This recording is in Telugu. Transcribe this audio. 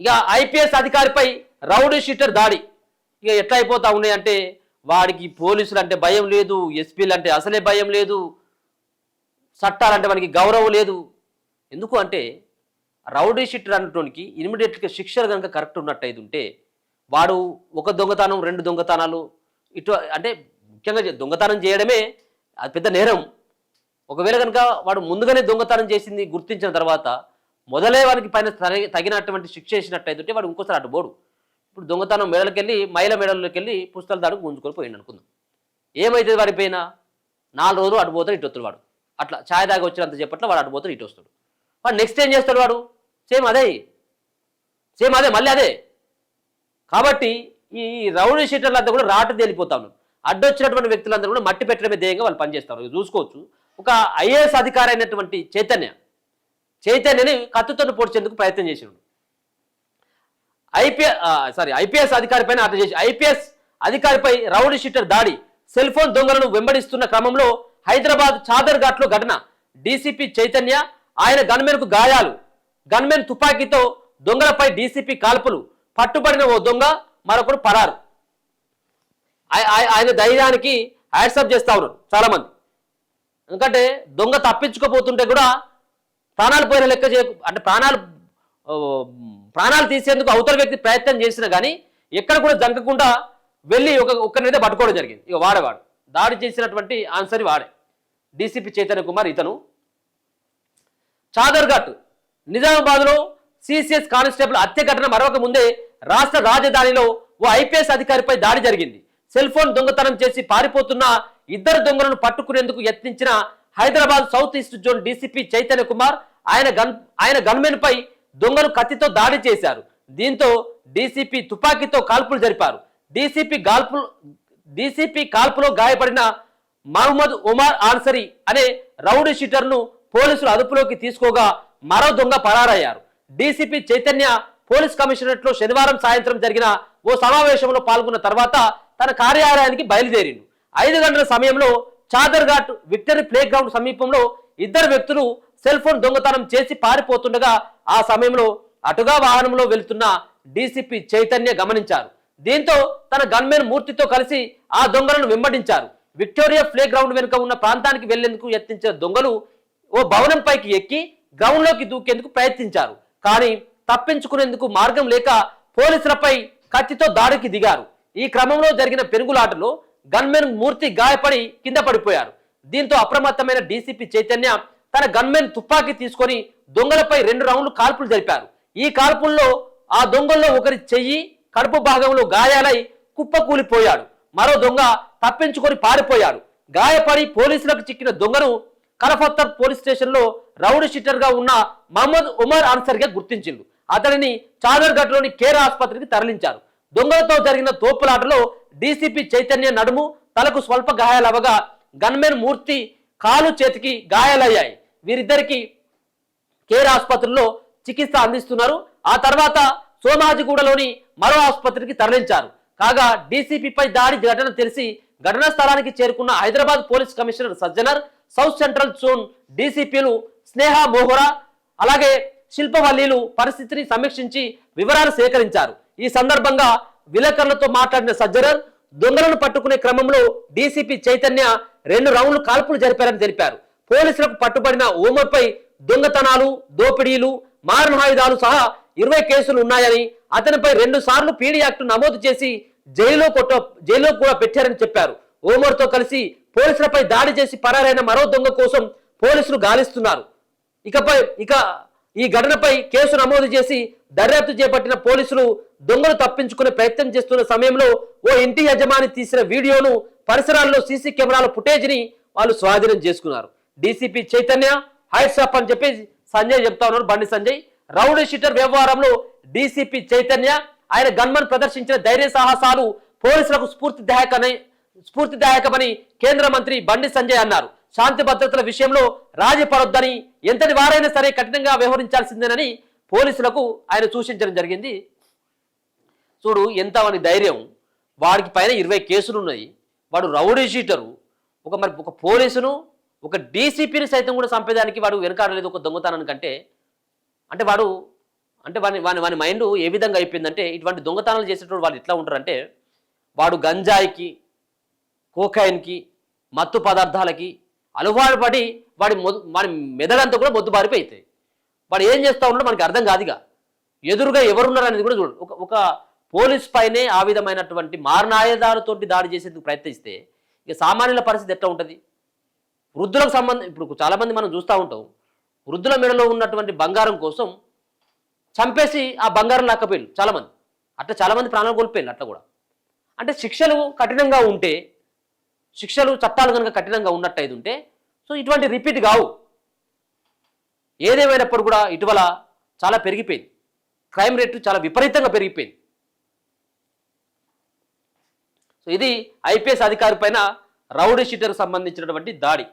ఇక ఐపీఎస్ అధికారిపై రౌడీ షీటర్ దాడి ఇక ఎట్లా అయిపోతా ఉన్నాయి అంటే వాడికి పోలీసులు అంటే భయం లేదు, ఎస్పీలు అంటే అసలే భయం లేదు, చట్టాలంటే మనకి గౌరవం లేదు. ఎందుకు అంటే రౌడీ షీటర్ అన్నటువంటి ఇమీడియట్గా శిక్షలు కనుక కరెక్ట్ ఉన్నట్టయితే ఉంటే వాడు ఒక దొంగతనం 2 దొంగతనాలు ఇటు అంటే ముఖ్యంగా దొంగతనం చేయడమే అది పెద్ద నేరం. ఒకవేళ కనుక వాడు ముందుగానే దొంగతనం చేసింది గుర్తించిన తర్వాత మొదలే వానికి పైన తగినటువంటి శిక్ష వేసినట్టయితే వాడు ఇంకోసారి అడ్డుపోడు. ఇప్పుడు దొంగతనం మెడలకెళ్ళి మహిళ మెడల్లోకి వెళ్ళి పుస్తకాల దాడుకు గుంజుకొని పోయింది అనుకుందాం. ఏమైతుంది వాడిపోయినా 4 రోజులు అడ్డుపోతాడు, ఇటు వస్తాడు వాడు. అట్లా ఛాయ్ దాకా వచ్చినంత చెప్పట్ల వాడు అడ్డుపోతాడు, ఇటు వస్తాడు. వాడు నెక్స్ట్ ఏం చేస్తాడు? వాడు సేమ్ అదే మళ్ళీ అదే. కాబట్టి ఈ రౌడీ షీటర్లు అంతా కూడా రాటు తేలిపోతా ఉన్నారు. అడ్డొచ్చినటువంటి వ్యక్తులందరూ కూడా మట్టి పెట్టడమే ధ్యేయంగా వాళ్ళు పనిచేస్తారు. చూసుకోవచ్చు, ఒక ఐఏఎస్ అధికారి అయినటువంటి చైతన్యని కత్తితో పొడిచేందుకు ప్రయత్నం చేసినాడు. ఐపీఎస్ అధికారి పైన అట్లా చేసి ఐపీఎస్ అధికారిపై రౌడీ షీటర్ దాడి. సెల్ ఫోన్ దొంగలను వెంబడిస్తున్న క్రమంలో హైదరాబాద్ చాదర్ ఘాట్లో ఘటన. డీసీపీ చైతన్య, ఆయన గన్మెన్కు గాయాలు. గన్మెన్ తుపాకీతో దొంగలపై డీసీపీ కాల్పులు. పట్టుబడిన ఓ దొంగ, మరొకరు పరారు. ఆయన ధైర్యానికి హ్యాట్సప్ చేస్తా ఉన్నారు చాలా మంది. ఎందుకంటే దొంగ తప్పించుకోపోతుంటే కూడా ప్రాణాలు పోయిన లెక్క అంటే ప్రాణాలు తీసేందుకు అవతల వ్యక్తి ప్రయత్నం చేసినా కానీ ఎక్కడ కూడా జంకకుండా వెళ్ళి ఒక్కరినైతే పట్టుకోవడం జరిగింది. ఇక వాడేవాడు దాడి చేసినటువంటి ఆన్సర్ వాడే డీసీపీ చైతన్య కుమార్. ఇతను చాదర్ఘాట్ నిజామాబాద్లో సిసిఎస్ కానిస్టేబుల్ హత్య ఘటన మరొక ముందే రాష్ట్ర రాజధానిలో ఓ ఐపీఎస్ అధికారిపై దాడి జరిగింది. సెల్ ఫోన్ దొంగతనం చేసి పారిపోతున్న 2 దొంగలను పట్టుకునేందుకు యత్నించిన Hyderabad south east zone DCP Chaitanya Kumar ఆయన గన్మెన్ పై దొంగలు కత్తితో దాడి చేశారు. దీంతో డీసీపీ తుపాకీతో కాల్పులు జరిపారు. డీసీపీ కాల్పులో గాయపడిన మహమ్మద్ ఉమర్ ఆన్సరీ అనే రౌడీ షీటర్ను పోలీసులు అదుపులోకి తీసుకోగా మరో దొంగ పరారయ్యారు. డీసీపీ చైతన్య పోలీస్ కమిషనరేట్ లో శనివారం సాయంత్రం జరిగిన ఓ సమావేశంలో పాల్గొన్న తర్వాత తన కార్యాలయానికి బయలుదేరిండు. 5 గంటల సమయంలో చాదర్ఘాట్ విక్టరీ ప్లే గ్రౌండ్ సమీపంలో 2 వ్యక్తులు సెల్ ఫోన్ దొంగతనం చేసి పారిపోతుండగా ఆ సమయంలో అటుగా వాహనంలో వెళుతున్న డీసీపీ చైతన్య గమనించారు. దీంతో తన గన్మెన్ మూర్తితో కలిసి ఆ దొంగలను వెంబడించారు. విక్టోరియా ప్లే గ్రౌండ్ వెనుక ఉన్న ప్రాంతానికి వెళ్లేందుకు యత్నించిన దొంగలు ఓ భవనం పైకి ఎక్కి గ్రౌండ్ లోకి దూకేందుకు ప్రయత్నించారు. కానీ తప్పించుకునేందుకు మార్గం లేక పోలీసులపై కత్తితో దాడికి దిగారు. ఈ క్రమంలో జరిగిన పెరుగులాటలో గన్మెన్ మూర్తి గాయపడి కింద పడిపోయారు. దీంతో అప్రమత్తమైన డీసీపీ చైతన్య తన గన్మెన్ తుపాకీ తీసుకొని దొంగలపై 2 రౌండ్లు కాల్పులు జరిపారు. ఈ కాల్పుల్లో ఆ దొంగల్లో ఒకరి చెయ్యి, కడుపు భాగంలో గాయాలై కుప్పకూలిపోయాడు. మరో దొంగ తప్పించుకొని పారిపోయాడు. గాయపడి పోలీసులకు చిక్కిన దొంగను కలఫత్తర్ పోలీస్ స్టేషన్ లో రౌడీ షీటర్ గా ఉన్న మహమ్మద్ ఉమర్ ఆన్సర్గా గుర్తించిండు. అతడిని చాదర్ఘాట్ లోని కేర్ ఆసుపత్రికి తరలించారు. దొంగలతో జరిగిన తోపులాటలో డీసీపీ చైతన్య నడుము, తలకు స్వల్ప గాయాలవగా గన్మెన్ మూర్తి కాలు, చేతికి గాయాలయ్యాయి. వీరిద్దరికి కేర్ ఆసుపత్రిలో చికిత్స అందిస్తున్నారు. ఆ తర్వాత సోమాజిగూడలోని మరో ఆసుపత్రికి తరలించారు. కాగా డీసీపీపై దాడి ఘటన తెలిసి ఘటనా స్థలానికి చేరుకున్న Hyderabad police commissioner Sajjanar, south central zone డీసీపీలు స్నేహ మోహరా అలాగే శిల్పవల్లీలు పరిస్థితిని సమీక్షించి వివరాలు సేకరించారు. ఈ సందర్భంగా విలేకరులతో మాట్లాడిన సజ్జనర్ దొంగలను పట్టుకునే క్రమంలో డీసీపీ చైతన్య 2 రౌండ్లు కాల్పులు జరిపారని తెలిపారు. పోలీసులకు పట్టుబడిన ఓమర్పై దొంగతనాలు, దోపిడీలు, మారణాయుధాలు సహా 20 కేసులు ఉన్నాయని, అతనిపై 2 సార్లు పీడీ యాక్ట్ నమోదు చేసి జైల్లో కూడా పెట్టారని చెప్పారు. ఓమర్తో కలిసి పోలీసులపై దాడి చేసి పరారైన మరో దొంగ కోసం పోలీసులు గాలిస్తున్నారు. ఇక ఈ ఘటనపై కేసు నమోదు చేసి దర్యాప్తు చేపట్టిన పోలీసులు దొంగలు తప్పించుకునే ప్రయత్నం చేస్తున్న సమయంలో ఓ ఇంటి యజమాని తీసిన వీడియోను, పరిసరాల్లో సీసీ కెమెరాల ఫుటేజ్ ని వాళ్ళు స్వాధీనం చేసుకున్నారు. డీసీపీ చైతన్య హైట్సాప్ అని చెప్పి సంజయ్ చెప్తా ఉన్నారు. బండి సంజయ్ రౌడీ షీటర్ వ్యవహారంలో డీసీపీ చైతన్య, ఆయన గన్మన్ ప్రదర్శించిన ధైర్య సాహసాలు పోలీసులకు స్ఫూర్తిదాయకమని కేంద్ర మంత్రి బండి సంజయ్ అన్నారు. శాంతి భద్రతల విషయంలో రాజీ పడొద్దని, ఎంతటి వారైనా సరే కఠినంగా వ్యవహరించాల్సిందేనని పోలీసులకు ఆయన సూచించడం జరిగింది. చూడు ఎంత వాని ధైర్యం, వాడికి పైన 20 కేసులు ఉన్నాయి. వాడు రౌడీ షీటరు. ఒక పోలీసును, ఒక డీసీపీని సైతం కూడా చంపేదానికి వాడు వెనకాడలేదు ఒక దొంగతనానికంటే. అంటే వాడు అంటే వాని మైండ్ ఏ విధంగా అయిపోయిందంటే ఇటువంటి దొంగతనాలు చేసేటప్పుడు వాళ్ళు ఎట్లా ఉంటారంటే వాడు గంజాయికి కోకాయిన్కి మత్తు పదార్థాలకి అలవాటు పడి వాడి మెదడంతా కూడా మొద్దుబారిపోతాయి. వాడు ఏం చేస్తూ ఉన్నాడో మనకి అర్థం కాదుగా. ఎదురుగా ఎవరున్నారు అనేది కూడా చూడు. ఒక పోలీస్ పైనే ఆ విధమైనటువంటి మారణాయుధాలతోటి దాడి చేసేందుకు ప్రయత్నిస్తే ఇక సామాన్యుల పరిస్థితి ఎట్లా ఉంటుంది? వృద్ధులకు సంబంధం ఇప్పుడు చాలామంది మనం చూస్తూ ఉంటాం, వృద్ధుల మెడలో ఉన్నటువంటి బంగారం కోసం చంపేసి ఆ బంగారం లాక్కపోయారు చాలామంది. అట్లా చాలామంది ప్రాణాలు కోల్పోయారు. అట్లా కూడా అంటే శిక్షలు కఠినంగా ఉంటే, శిక్షలు చట్టాలు కనుక కఠినంగా ఉన్నట్టయితే ఉంటే సో ఇటువంటి రిపీట్ కావు. ఏదేమైనప్పుడు కూడా ఇటీవల చాలా పెరిగిపోయింది, క్రైమ్ రేటు చాలా విపరీతంగా పెరిగిపోయింది. సో ఇది ఐపీఎస్ అధికారి పైన రౌడీ షీటర్కు సంబంధించినటువంటి దాడి.